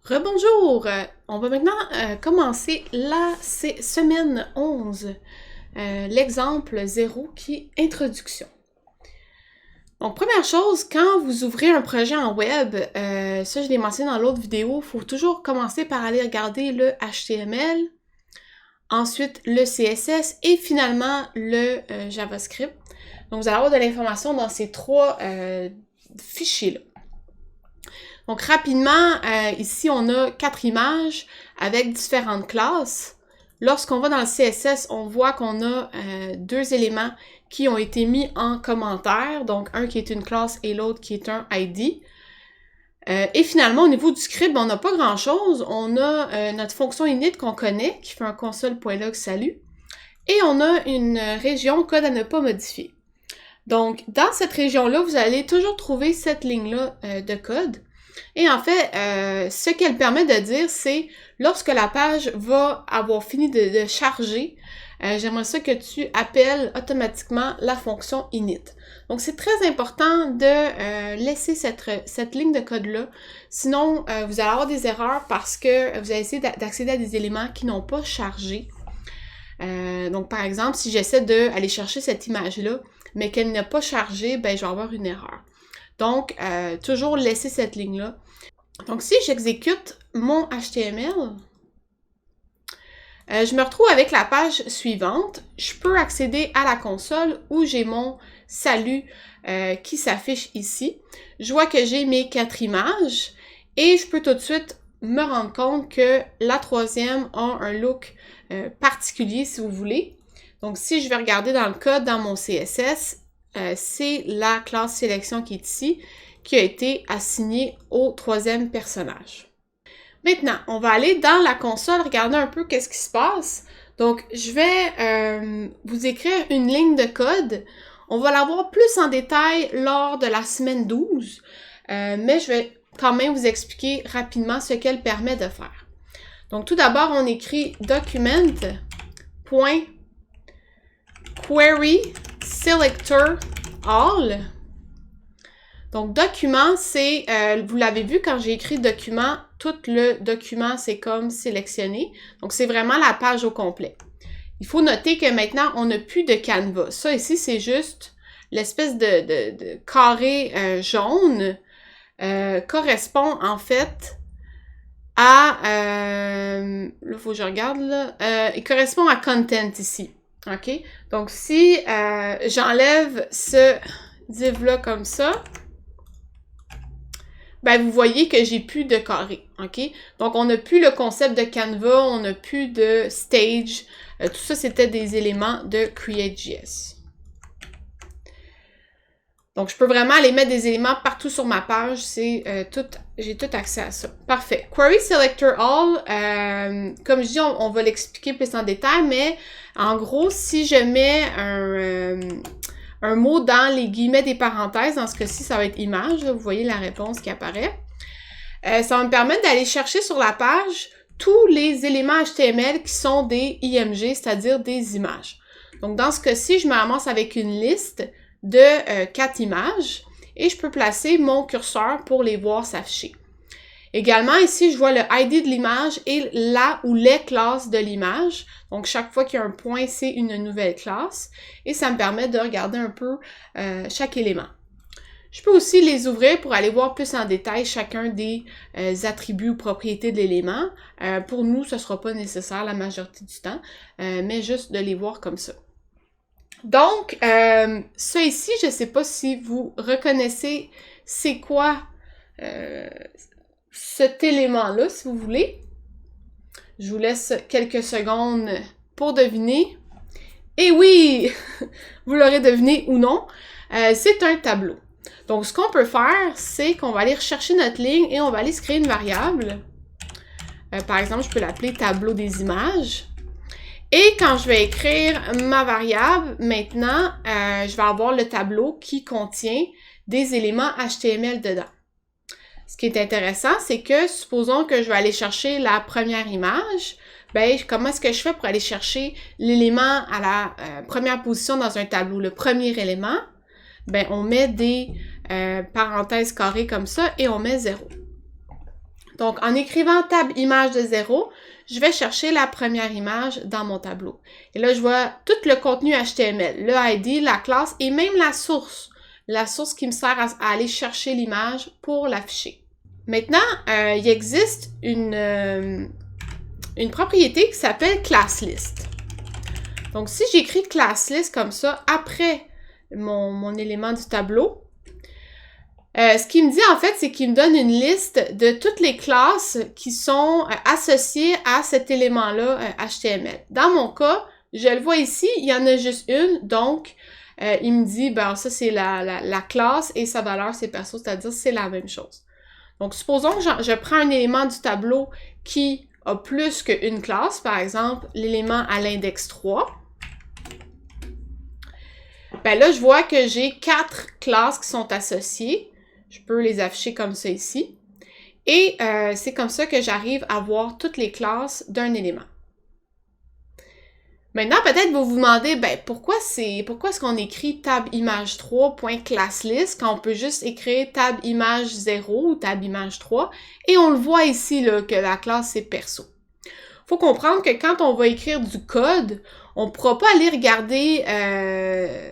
Rebonjour! On va maintenant commencer la semaine 11, l'exemple 0 qui est introduction. Donc, première chose, quand vous ouvrez un projet en web, ça je l'ai mentionné dans l'autre vidéo, il faut toujours commencer par aller regarder le HTML, ensuite le CSS et finalement le JavaScript. Donc, vous allez avoir de l'information dans ces trois fichiers-là. Donc, rapidement, ici, on a 4 images avec différentes classes. Lorsqu'on va dans le CSS, on voit qu'on a 2 éléments qui ont été mis en commentaire. Donc, un qui est une classe et l'autre qui est un ID. Et finalement, au niveau du script, on n'a pas grand-chose. On a notre fonction init qu'on connaît, qui fait un console.log salut. Et on a une région code à ne pas modifier. Donc, dans cette région-là, vous allez toujours trouver cette ligne-là de code. Et en fait, ce qu'elle permet de dire, c'est lorsque la page va avoir fini de charger, j'aimerais ça que tu appelles automatiquement la fonction init. Donc, c'est très important de laisser cette ligne de code-là. Sinon, vous allez avoir des erreurs parce que vous allez essayer d'accéder à des éléments qui n'ont pas chargé. Donc, par exemple, si j'essaie d'aller chercher cette image-là, mais qu'elle n'a pas chargé, ben, je vais avoir une erreur. Donc, toujours laisser cette ligne-là. Donc, si j'exécute mon HTML, je me retrouve avec la page suivante. Je peux accéder à la console où j'ai mon salut qui s'affiche ici. Je vois que j'ai mes 4 images et je peux tout de suite me rendre compte que la troisième a un look particulier, si vous voulez. Donc, si je vais regarder dans le code, dans mon CSS, c'est la classe sélection qui est ici, qui a été assignée au troisième personnage. Maintenant, on va aller dans la console, regarder un peu qu'est-ce qui se passe. Donc, je vais vous écrire une ligne de code. On va la voir plus en détail lors de la semaine 12, mais je vais quand même vous expliquer rapidement ce qu'elle permet de faire. Donc, tout d'abord, on écrit document.query selector all. Donc, document, c'est, vous l'avez vu quand j'ai écrit document, tout le document, c'est comme sélectionné. Donc, c'est vraiment la page au complet. Il faut noter que maintenant, on n'a plus de canevas. Ça, ici, c'est juste l'espèce de carré jaune correspond, en fait, à... là, il faut que je regarde, là. Il correspond à content, ici. OK? Donc, si j'enlève ce div-là comme ça, ben, vous voyez que j'ai plus de carré, OK? Donc, on n'a plus le concept de Canva, on n'a plus de stage. Tout ça, c'était des éléments de Create.js. Donc, je peux vraiment aller mettre des éléments partout sur ma page. J'ai tout accès à ça. Parfait. Query Selector All, comme je dis, on va l'expliquer plus en détail, mais en gros, si je mets un mot dans les guillemets des parenthèses, dans ce cas-ci, ça va être image, là, vous voyez la réponse qui apparaît. Ça va me permettre d'aller chercher sur la page tous les éléments HTML qui sont des IMG, c'est-à-dire des images. Donc, dans ce cas-ci, je me ramasse avec une liste de 4 images et je peux placer mon curseur pour les voir s'afficher. Également, ici, je vois le ID de l'image et la ou les classes de l'image. Donc, chaque fois qu'il y a un point, c'est une nouvelle classe. Et ça me permet de regarder un peu chaque élément. Je peux aussi les ouvrir pour aller voir plus en détail chacun des attributs ou propriétés de l'élément. Pour nous, ce ne sera pas nécessaire la majorité du temps, mais juste de les voir comme ça. Donc, ça ici, je ne sais pas si vous reconnaissez c'est quoi cet élément-là, si vous voulez. Je vous laisse quelques secondes pour deviner. Et oui, vous l'aurez deviné ou non, c'est un tableau. Donc, ce qu'on peut faire, c'est qu'on va aller rechercher notre ligne et on va aller se créer une variable. Par exemple, je peux l'appeler tableau des images. Et quand je vais écrire ma variable, maintenant, je vais avoir le tableau qui contient des éléments HTML dedans. Ce qui est intéressant, c'est que, supposons que je vais aller chercher la première image, ben, comment est-ce que je fais pour aller chercher l'élément à la première position dans un tableau? Le premier élément, ben, on met des parenthèses carrées comme ça et on met 0. Donc, en écrivant tab image de 0, je vais chercher la première image dans mon tableau. Et là, je vois tout le contenu HTML, le ID, la classe et même la source qui me sert à aller chercher l'image pour l'afficher. Maintenant, il existe une propriété qui s'appelle ClassList. Donc, si j'écris ClassList comme ça après mon élément du tableau, ce qu'il me dit en fait, c'est qu'il me donne une liste de toutes les classes qui sont associées à cet élément-là HTML. Dans mon cas, je le vois ici, il y en a juste une, donc il me dit, ben ça c'est la classe et sa valeur c'est perso, c'est-à-dire c'est la même chose. Donc supposons que je prends un élément du tableau qui a plus qu'une classe, par exemple l'élément à l'index 3. Ben là, je vois que j'ai 4 classes qui sont associées. Je peux les afficher comme ça ici. Et c'est comme ça que j'arrive à voir toutes les classes d'un élément. Maintenant, peut-être vous vous demandez, ben pourquoi est-ce qu'on écrit tab image 3.ClassList quand on peut juste écrire tab image 0 ou tab image 3 et on le voit ici là, que la classe c'est perso. Faut comprendre que quand on va écrire du code, on ne pourra pas aller regarder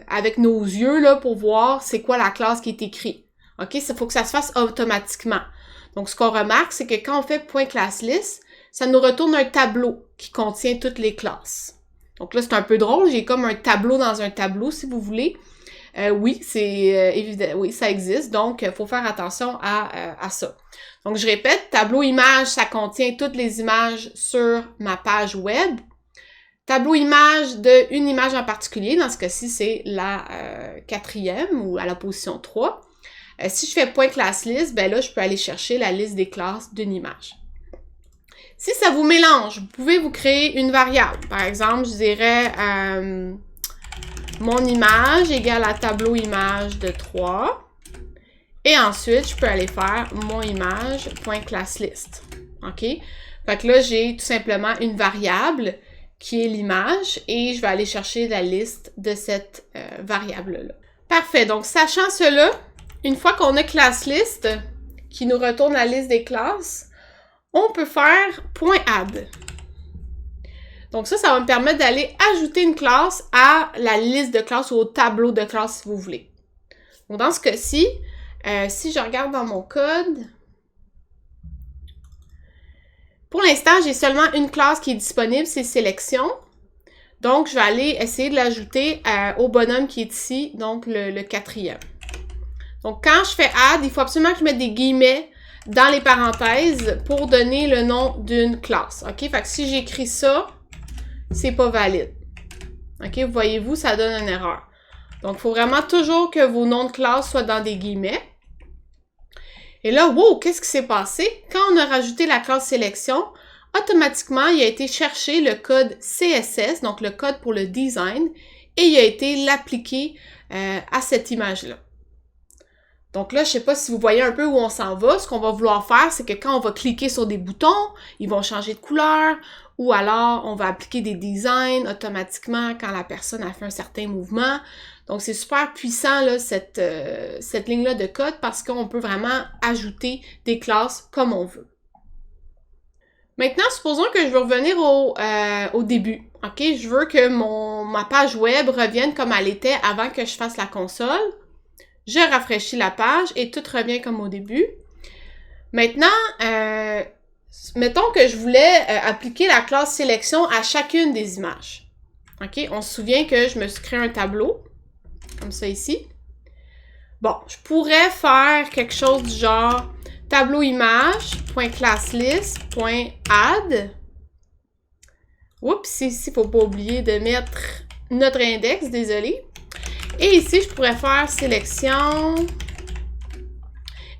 avec nos yeux là, pour voir c'est quoi la classe qui est écrite. OK? Il faut que ça se fasse automatiquement. Donc, ce qu'on remarque, c'est que quand on fait .ClassList, ça nous retourne un tableau qui contient toutes les classes. Donc là, c'est un peu drôle. J'ai comme un tableau dans un tableau, si vous voulez. Oui, c'est évident. Oui, ça existe. Donc, il faut faire attention à ça. Donc, je répète, tableau image, ça contient toutes les images sur ma page web. Tableau image d'une image en particulier. Dans ce cas-ci, c'est la 4e ou à la position 3. Si je fais .ClassList, ben là, je peux aller chercher la liste des classes d'une image. Si ça vous mélange, vous pouvez vous créer une variable. Par exemple, je dirais mon image égale à tableau image de 3. Et ensuite, je peux aller faire mon image.ClassList. OK? Fait que là, j'ai tout simplement une variable qui est l'image et je vais aller chercher la liste de cette variable-là. Parfait. Donc, sachant cela, une fois qu'on a ClassList, qui nous retourne la liste des classes, on peut faire .add. Donc ça va me permettre d'aller ajouter une classe à la liste de classes ou au tableau de classes si vous voulez. Donc dans ce cas-ci, si je regarde dans mon code, pour l'instant, j'ai seulement une classe qui est disponible, c'est sélection. Donc je vais aller essayer de l'ajouter au bonhomme qui est ici, donc le 4e. Donc, quand je fais add, il faut absolument que je mette des guillemets dans les parenthèses pour donner le nom d'une classe. OK? Fait que si j'écris ça, c'est pas valide. OK? Voyez-vous, ça donne une erreur. Donc, il faut vraiment toujours que vos noms de classe soient dans des guillemets. Et là, wow! Qu'est-ce qui s'est passé? Quand on a rajouté la classe sélection, automatiquement, il a été chercher le code CSS, donc le code pour le design, et il a été l'appliquer à cette image-là. Donc là, je ne sais pas si vous voyez un peu où on s'en va. Ce qu'on va vouloir faire, c'est que quand on va cliquer sur des boutons, ils vont changer de couleur, ou alors on va appliquer des designs automatiquement quand la personne a fait un certain mouvement. Donc c'est super puissant là, cette ligne-là de code parce qu'on peut vraiment ajouter des classes comme on veut. Maintenant, supposons que je veux revenir au début. OK? Je veux que ma page web revienne comme elle était avant que je fasse la console. Je rafraîchis la page et tout revient comme au début. Maintenant, mettons que je voulais appliquer la classe sélection à chacune des images. OK? On se souvient que je me suis créé un tableau, comme ça ici. Bon, je pourrais faire quelque chose du genre tableau image.ClassList.add. Oups, ici, il ne faut pas oublier de mettre notre index, désolé. Et ici, je pourrais faire sélection.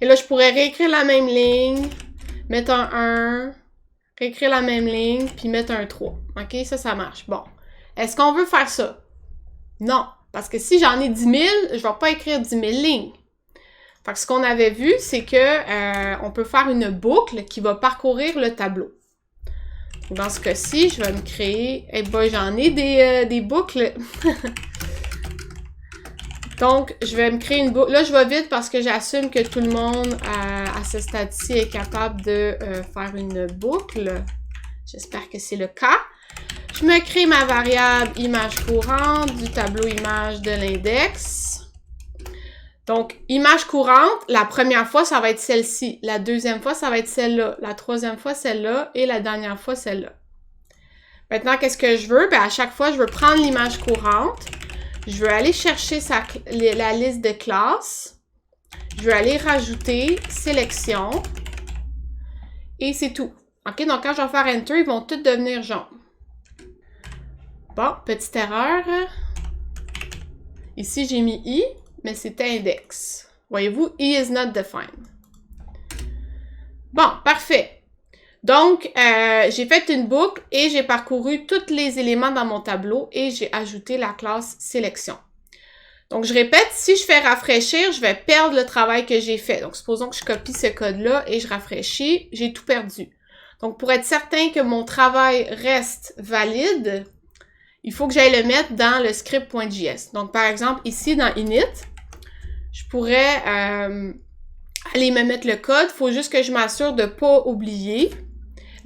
Et là, je pourrais réécrire la même ligne, mettre un 1, réécrire la même ligne, puis mettre un 3. OK? Ça marche. Bon. Est-ce qu'on veut faire ça? Non. Parce que si j'en ai 10 000, je ne vais pas écrire 10 000 lignes. Fait que ce qu'on avait vu, c'est que on peut faire une boucle qui va parcourir le tableau. Dans ce cas-ci, je vais me créer... Eh ben, j'en ai des boucles... Donc, je vais me créer une boucle. Là, je vais vite parce que j'assume que tout le monde à ce stade-ci est capable de faire une boucle. J'espère que c'est le cas. Je me crée ma variable image courante du tableau image de l'index. Donc, image courante, la première fois, ça va être celle-ci. La deuxième fois, ça va être celle-là. La troisième fois, celle-là. Et la dernière fois, celle-là. Maintenant, qu'est-ce que je veux? Bien, à chaque fois, je veux prendre l'image courante. Je veux aller chercher la liste de classes. Je veux aller rajouter sélection. Et c'est tout. OK? Donc, quand je vais faire Enter, ils vont tous devenir jaunes. Bon, petite erreur. Ici, j'ai mis I, mais c'était index. Voyez-vous, I is not defined. Bon, parfait. Donc, j'ai fait une boucle et j'ai parcouru tous les éléments dans mon tableau et j'ai ajouté la classe sélection. Donc, je répète, si je fais rafraîchir, je vais perdre le travail que j'ai fait. Donc, supposons que je copie ce code-là et je rafraîchis, j'ai tout perdu. Donc, pour être certain que mon travail reste valide, il faut que j'aille le mettre dans le script.js. Donc, par exemple, ici, dans init, je pourrais aller me mettre le code. Il faut juste que je m'assure de ne pas oublier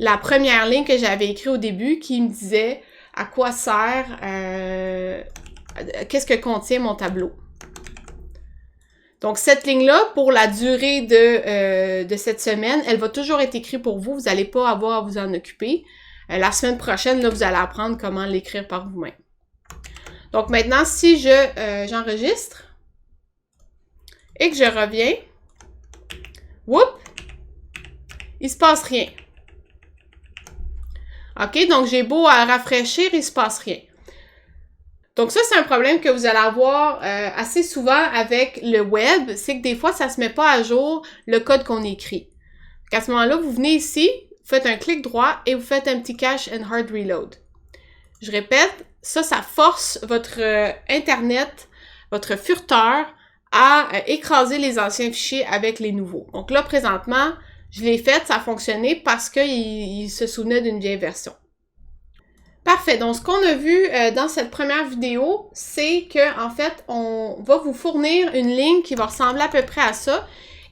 la première ligne que j'avais écrite au début qui me disait à quoi sert, qu'est-ce que contient mon tableau. Donc, cette ligne-là, pour la durée de cette semaine, elle va toujours être écrite pour vous. Vous n'allez pas avoir à vous en occuper. La semaine prochaine, là, vous allez apprendre comment l'écrire par vous-même. Donc, maintenant, si j'enregistre et que je reviens, whoop, il se passe rien. OK? Donc, j'ai beau à rafraîchir, il se passe rien. Donc, ça, c'est un problème que vous allez avoir assez souvent avec le web. C'est que des fois, ça ne se met pas à jour le code qu'on écrit. À ce moment-là, vous venez ici, vous faites un clic droit et vous faites un petit cache and hard reload. Je répète, ça force votre Internet, votre furteur à écraser les anciens fichiers avec les nouveaux. Donc là, présentement, je l'ai fait, ça a fonctionné parce qu'il se souvenait d'une vieille version. Parfait. Donc, ce qu'on a vu dans cette première vidéo, c'est que en fait, on va vous fournir une ligne qui va ressembler à peu près à ça.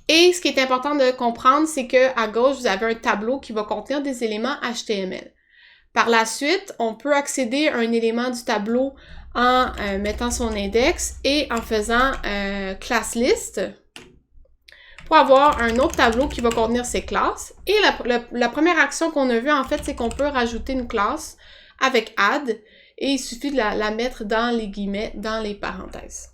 Et ce qui est important de comprendre, c'est qu'à gauche, vous avez un tableau qui va contenir des éléments HTML. Par la suite, on peut accéder à un élément du tableau en mettant son index et en faisant class list pour avoir un autre tableau qui va contenir ses classes. Et la première action qu'on a vue, en fait, c'est qu'on peut rajouter une classe avec add et il suffit de la mettre dans les guillemets, dans les parenthèses.